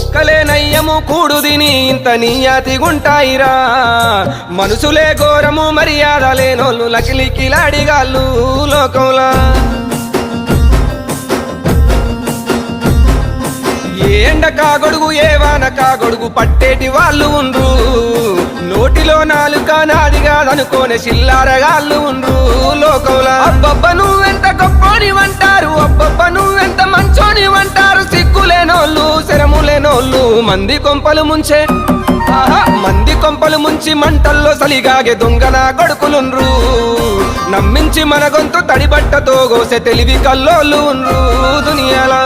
కుక్కలే నయ్యము కూడు దిని ఇంత నీయాతిగుంటాయిరా మనుషులే ఘోరము మర్యాద లేనోళ్ళు లకిలికిలాడిగాళ్ళు లోకంలా ఏ ఎండ కాగొడుగు ఏ వాన కాగొడుగు పట్టేటి వాళ్ళు ఉండ్రు నోటిలో నాలుక నాది కాదనుకోనే చిల్లారగాళ్ళు ఉండ్రు లోకంలా అబ్బబ్బ నువ్వెంత గొప్పోనివంటారు అబ్బబ్బ నువ్వెంత మంచోనివంటారు సిగ్గులేనోళ్ళు శరములేనోళ్ళు మంది కొంపలు ముంచే మంది కొంపలు ముంచి మంటల్లో సలిగాగే దొంగన గొడుకులుండ్రు నమ్మించి మన గొంతు తడిబట్టతో గోసె తెలివి కల్లోళ్ళు ఉండ్రు దునియాలా